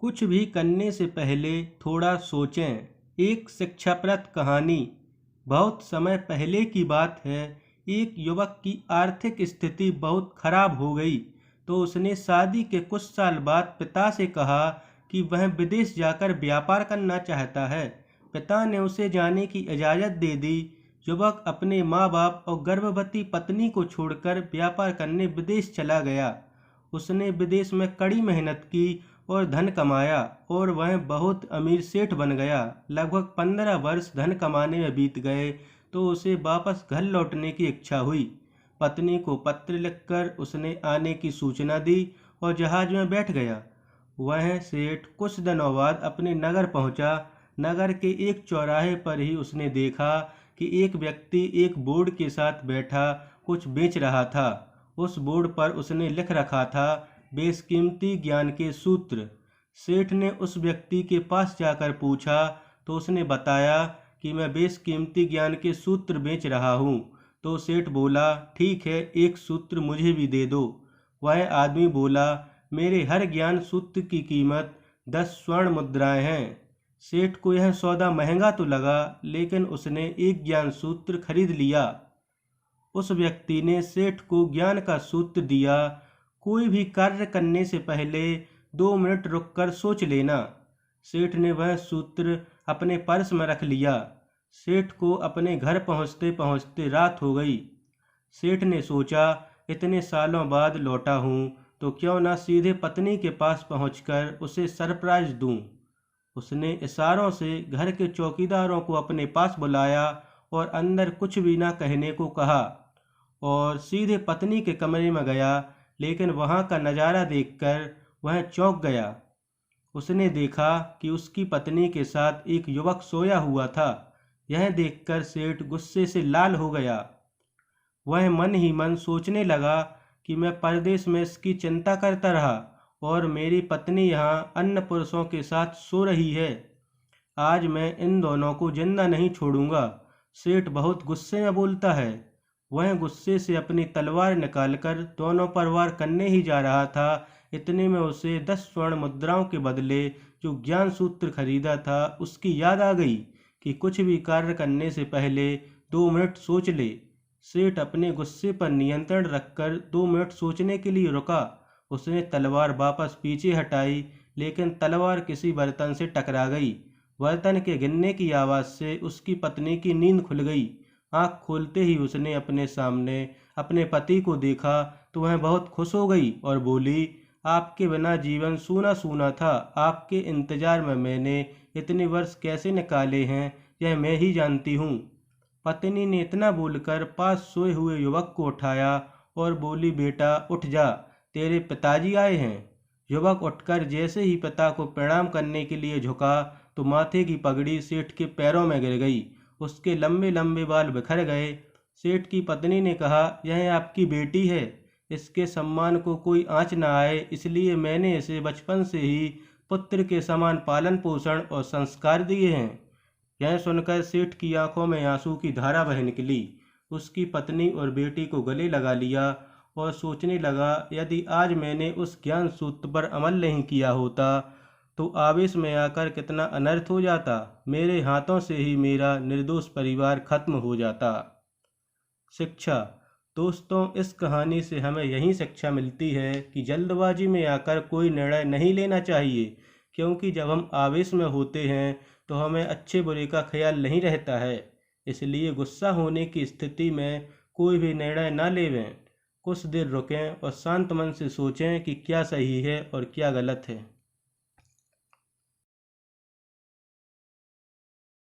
कुछ भी करने से पहले थोड़ा सोचें। एक शिक्षाप्रद कहानी। बहुत समय पहले की बात है। एक युवक की आर्थिक स्थिति बहुत खराब हो गई, तो उसने शादी के कुछ साल बाद पिता से कहा कि वह विदेश जाकर व्यापार करना चाहता है। पिता ने उसे जाने की इजाज़त दे दी। युवक अपने माँ बाप और गर्भवती पत्नी को छोड़कर व्यापार करने विदेश चला गया। उसने विदेश में कड़ी मेहनत की और धन कमाया और वह बहुत अमीर सेठ बन गया। लगभग 15 वर्ष धन कमाने में बीत गए तो उसे वापस घर लौटने की इच्छा हुई। पत्नी को पत्र लिखकर उसने आने की सूचना दी और जहाज में बैठ गया। वह सेठ कुछ दिनों बाद अपने नगर पहुंचा। नगर के एक चौराहे पर ही उसने देखा कि एक व्यक्ति एक बोर्ड के साथ बैठा कुछ बेच रहा था। उस बोर्ड पर उसने लिख रखा था, बेशकीमती ज्ञान के सूत्र। सेठ ने उस व्यक्ति के पास जाकर पूछा तो उसने बताया कि मैं बेशकीमती ज्ञान के सूत्र बेच रहा हूँ। तो सेठ बोला, ठीक है, एक सूत्र मुझे भी दे दो। वह आदमी बोला, मेरे हर ज्ञान सूत्र की कीमत 10 स्वर्ण मुद्राएं हैं। सेठ को यह सौदा महंगा तो लगा, लेकिन उसने एक ज्ञान सूत्र खरीद लिया। उस व्यक्ति ने सेठ को ज्ञान का सूत्र दिया, कोई भी कार्य करने से पहले 2 मिनट रुककर सोच लेना। सेठ ने वह सूत्र अपने पर्स में रख लिया। सेठ को अपने घर पहुंचते पहुंचते रात हो गई। सेठ ने सोचा, इतने सालों बाद लौटा हूं तो क्यों ना सीधे पत्नी के पास पहुंचकर उसे सरप्राइज दूं। उसने इशारों से घर के चौकीदारों को अपने पास बुलाया और अंदर कुछ भी ना कहने को कहा और सीधे पत्नी के कमरे में गया। लेकिन वहां का नज़ारा देखकर वह चौंक गया। उसने देखा कि उसकी पत्नी के साथ एक युवक सोया हुआ था। यह देखकर सेठ गुस्से से लाल हो गया। वह मन ही मन सोचने लगा कि मैं परदेश में इसकी चिंता करता रहा और मेरी पत्नी यहाँ अन्य पुरुषों के साथ सो रही है। आज मैं इन दोनों को जिंदा नहीं छोड़ूंगा। सेठ बहुत गुस्से में बोलता है। वह गुस्से से अपनी तलवार निकालकर दोनों पर वार करने ही जा रहा था। इतने में उसे 10 स्वर्ण मुद्राओं के बदले जो ज्ञान सूत्र खरीदा था उसकी याद आ गई कि कुछ भी कार्य करने से पहले 2 मिनट सोच ले। सेठ अपने गुस्से पर नियंत्रण रखकर 2 मिनट सोचने के लिए रुका। उसने तलवार वापस पीछे हटाई, लेकिन तलवार किसी बर्तन से टकरा गई। बर्तन के गिरने की आवाज़ से उसकी पत्नी की नींद खुल गई। आँख खोलते ही उसने अपने सामने अपने पति को देखा तो वह बहुत खुश हो गई और बोली, आपके बिना जीवन सूना सूना था। आपके इंतजार में मैंने इतने वर्ष कैसे निकाले हैं यह मैं ही जानती हूँ। पत्नी ने इतना बोलकर पास सोए हुए युवक को उठाया और बोली, बेटा उठ जा, तेरे पिताजी आए हैं। युवक उठकर जैसे ही पिता को प्रणाम करने के लिए झुका तो माथे की पगड़ी सेठ के पैरों में गिर गई। उसके लंबे लंबे बाल बिखर गए। सेठ की पत्नी ने कहा, यह आपकी बेटी है, इसके सम्मान को कोई आँच न आए, इसलिए मैंने इसे बचपन से ही पुत्र के समान पालन पोषण और संस्कार दिए हैं। यह सुनकर सेठ की आंखों में आंसू की धारा बह निकली। उसकी पत्नी और बेटी को गले लगा लिया और सोचने लगा, यदि आज मैंने उस ज्ञान सूत्र पर अमल नहीं किया होता तो आवेश में आकर कितना अनर्थ हो जाता। मेरे हाथों से ही मेरा निर्दोष परिवार खत्म हो जाता। शिक्षा। दोस्तों, इस कहानी से हमें यही शिक्षा मिलती है कि जल्दबाजी में आकर कोई निर्णय नहीं लेना चाहिए, क्योंकि जब हम आवेश में होते हैं तो हमें अच्छे बुरे का ख्याल नहीं रहता है। इसलिए गुस्सा होने की स्थिति में कोई भी निर्णय न लेवें। कुछ देर रुकें और शांत मन से सोचें कि क्या सही है और क्या गलत है।